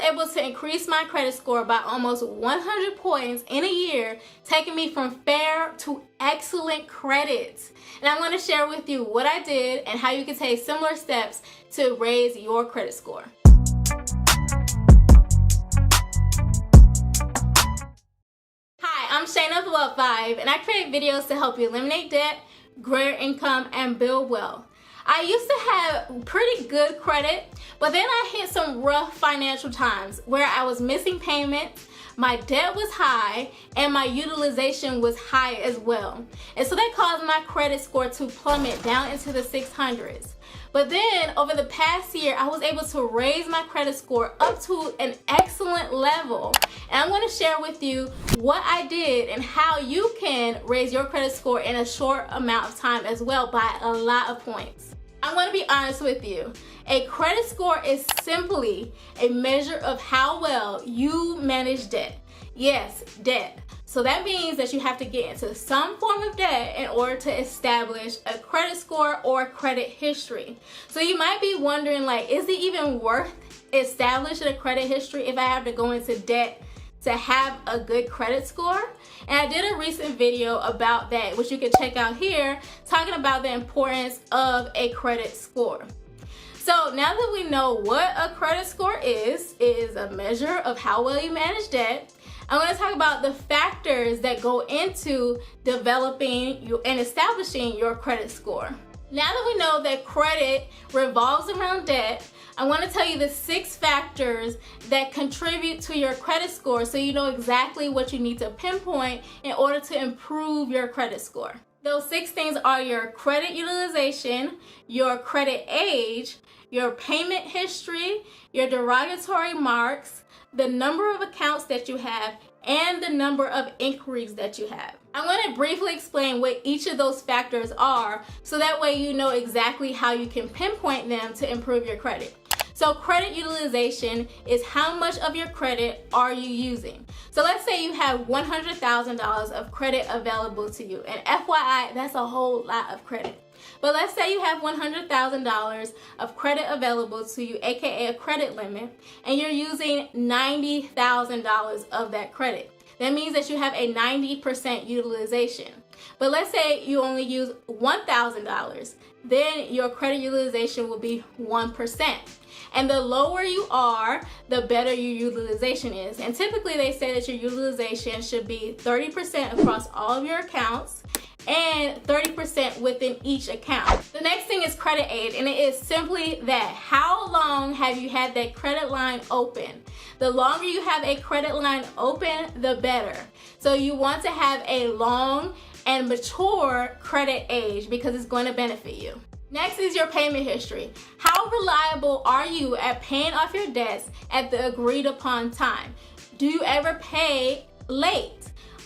able to increase my credit score by almost 100 points in a year, taking me from fair to excellent credit. And I'm going to share with you what I did and how you can take similar steps to raise your credit score. Hi, I'm Shayna of The Wealth Vibe, and I create videos to help you eliminate debt, grow your income, and build wealth. I used to have pretty good credit, but then I hit some rough financial times where I was missing payments, my debt was high, and my utilization was high as well. And so that caused my credit score to plummet down into the 600s. But then over the past year, I was able to raise my credit score up to an excellent level. And I'm going to share with you what I did and how you can raise your credit score in a short amount of time as well by a lot of points. I'm going to be honest with you. A credit score is simply a measure of how well you manage debt. Yes, debt. So that means that you have to get into some form of debt in order to establish a credit score or credit history. So you might be wondering, like, is it even worth establishing a credit history if I have to go into debt to have a good credit score? And I did a recent video about that, which you can check out here, talking about the importance of a credit score. So now that we know what a credit score is a measure of how well you manage debt, I'm going to talk about the factors that go into developing and establishing your credit score. Now that we know that credit revolves around debt, I want to tell you the 6 factors that contribute to your credit score so you know exactly what you need to pinpoint in order to improve your credit score. Those 6 things are your credit utilization, your credit age, your payment history, your derogatory marks, the number of accounts that you have, and the number of inquiries that you have. I'm going to briefly explain what each of those factors are so that way you know exactly how you can pinpoint them to improve your credit. So credit utilization is how much of your credit are you using. So let's say you have $100,000 of credit available to you, and FYI, that's a whole lot of credit. But let's say you have $100,000 of credit available to you, aka a credit limit, and you're using $90,000 of that credit. That means that you have a 90% utilization. But let's say you only use $1,000, then your credit utilization will be 1%. And the lower you are, the better your utilization is. And typically they say that your utilization should be 30% across all of your accounts and 30% within each account. The next thing is credit age, and it is simply that. How long have you had that credit line open? The longer you have a credit line open, the better. So you want to have a long and mature credit age because it's going to benefit you. Next is your payment history. How reliable are you at paying off your debts at the agreed upon time? Do you ever pay late?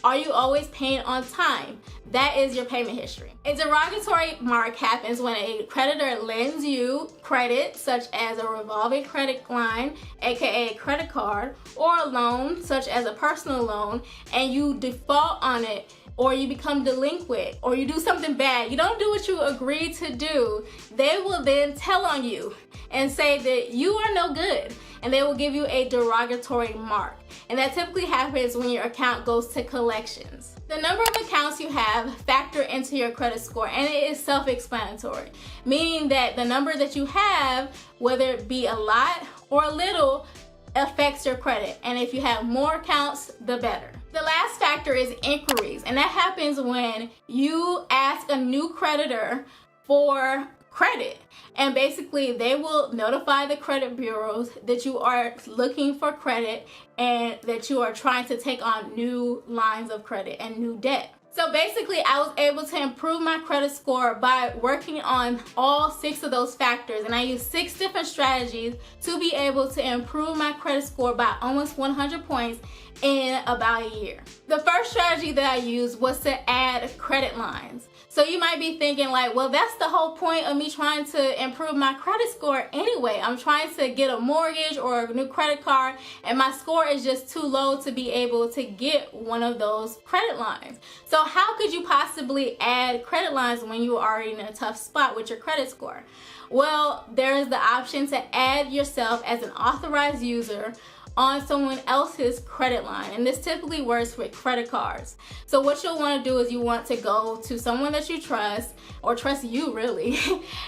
Are you always paying on time? That is your payment history. A derogatory mark happens when a creditor lends you credit, such as a revolving credit line, aka a credit card, or a loan, such as a personal loan, and you default on it, or you become delinquent, or you do something bad, you don't do what you agreed to do, they will then tell on you and say that you are no good, and they will give you a derogatory mark. And that typically happens when your account goes to collections. The number of accounts you have factor into your credit score, and it is self-explanatory, meaning that the number that you have, whether it be a lot or a little, affects your credit. And if you have more accounts, the better. The last factor is inquiries, and that happens when you ask a new creditor for credit, and basically they will notify the credit bureaus that you are looking for credit and that you are trying to take on new lines of credit and new debt. So basically, I was able to improve my credit score by working on all 6 of those factors, and I used 6 different strategies to be able to improve my credit score by almost 100 points in about a year. The first strategy that I used was to add credit lines. So you might be thinking like, well, that's the whole point of me trying to improve my credit score anyway. I'm trying to get a mortgage or a new credit card, and my score is just too low to be able to get one of those credit lines. So how could you possibly add credit lines when you are already in a tough spot with your credit score? Well, there is the option to add yourself as an authorized user on someone else's credit line. And this typically works with credit cards. So what you'll want to do is you want to go to someone that you trust, or trust you really.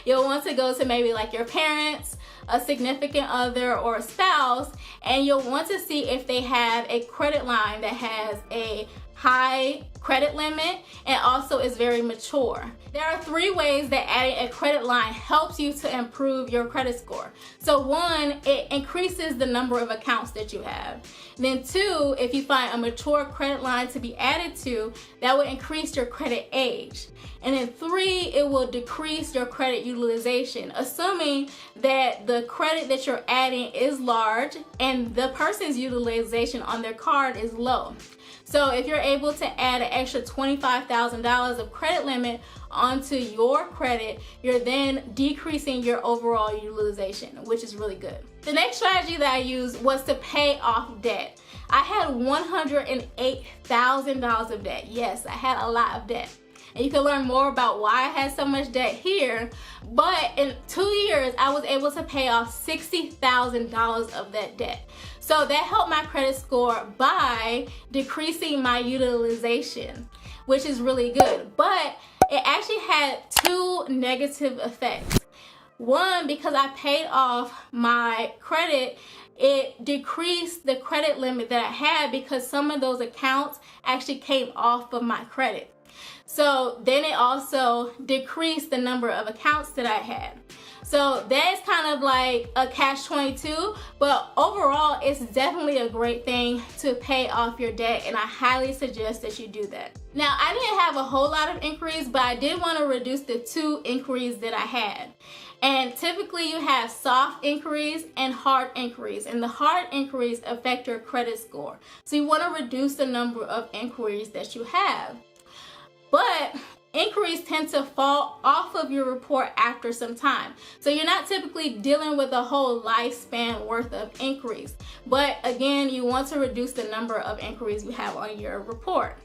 You'll want to go to maybe like your parents, a significant other, or a spouse, and you'll want to see if they have a credit line that has a high credit limit and also is very mature. There are 3 ways that adding a credit line helps you to improve your credit score. So 1, it increases the number of accounts that you have. Then 2, if you find a mature credit line to be added to, that will increase your credit age. And then 3, it will decrease your credit utilization, assuming that the credit that you're adding is large and the person's utilization on their card is low. So if you're able to add an extra $25,000 of credit limit onto your credit, you're then decreasing your overall utilization, which is really good. The next strategy that I used was to pay off debt. I had $108,000 of debt. Yes, I had a lot of debt. And you can learn more about why I had so much debt here. But in 2 years, I was able to pay off $60,000 of that debt. So that helped my credit score by decreasing my utilization, which is really good. But it actually had 2 negative effects. 1, because I paid off my credit, it decreased the credit limit that I had because some of those accounts actually came off of my credit. So then it also decreased the number of accounts that I had. So that's kind of like a catch-22, but overall it's definitely a great thing to pay off your debt, and I highly suggest that you do that. Now, I didn't have a whole lot of inquiries, but I did want to reduce the 2 inquiries that I had. And typically you have soft inquiries and hard inquiries, and the hard inquiries affect your credit score. So you want to reduce the number of inquiries that you have. But inquiries tend to fall off of your report after some time. So you're not typically dealing with a whole lifespan worth of inquiries. But again, you want to reduce the number of inquiries you have on your report.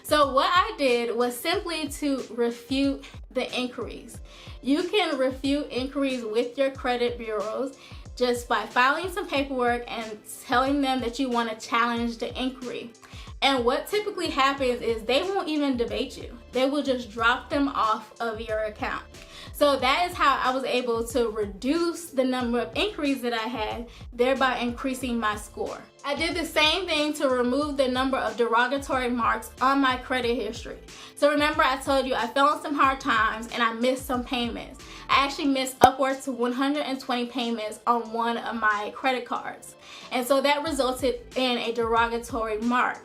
So what I did was simply to refute the inquiries. You can refute inquiries with your credit bureaus just by filing some paperwork and telling them that you want to challenge the inquiry. And what typically happens is they won't even debate you. They will just drop them off of your account. So that is how I was able to reduce the number of inquiries that I had, thereby increasing my score. I did the same thing to remove the number of derogatory marks on my credit history. So remember, I told you I fell on some hard times and I missed some payments. I actually missed upwards to 120 payments on one of my credit cards. And so that resulted in a derogatory mark.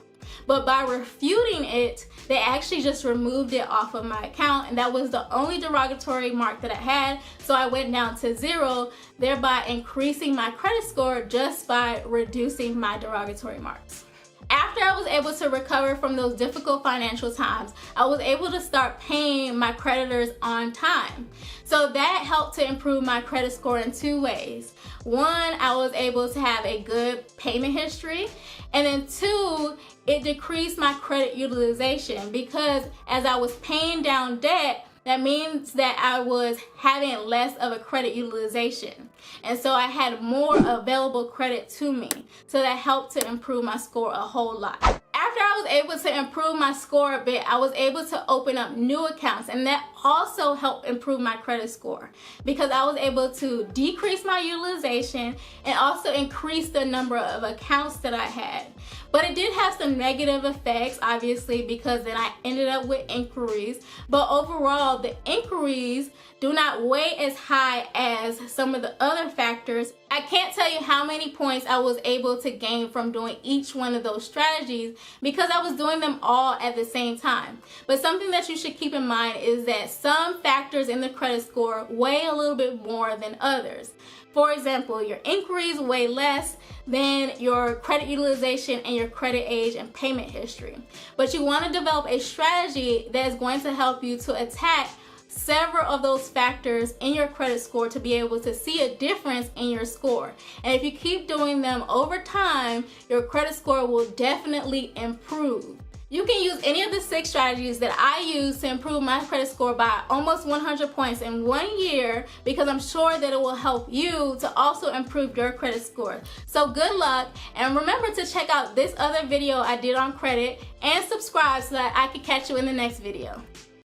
But by refuting it, they actually just removed it off of my account, and that was the only derogatory mark that I had. So I went down to 0, thereby increasing my credit score just by reducing my derogatory marks. After I was able to recover from those difficult financial times, I was able to start paying my creditors on time. So that helped to improve my credit score in 2 ways. 1, I was able to have a good payment history, and then 2, it decreased my credit utilization, because as I was paying down debt, that means that I was having less of a credit utilization. And so I had more available credit to me. So that helped to improve my score a whole lot. After I was able to improve my score a bit, I was able to open up new accounts, and that also helped improve my credit score because I was able to decrease my utilization and also increase the number of accounts that I had. But it did have some negative effects, obviously, because then I ended up with inquiries. But overall, the inquiries do not weigh as high as some of the other factors. I can't tell you how many points I was able to gain from doing each one of those strategies because I was doing them all at the same time. But something that you should keep in mind is that some factors in the credit score weigh a little bit more than others. For example, your inquiries weigh less than your credit utilization and your credit age and payment history. But you want to develop a strategy that is going to help you to attack several of those factors in your credit score to be able to see a difference in your score. And if you keep doing them over time, your credit score will definitely improve. You can use any of the 6 strategies that I use to improve my credit score by almost 100 points in 1 year, because I'm sure that it will help you to also improve your credit score. So good luck, and remember to check out this other video I did on credit and subscribe so that I can catch you in the next video.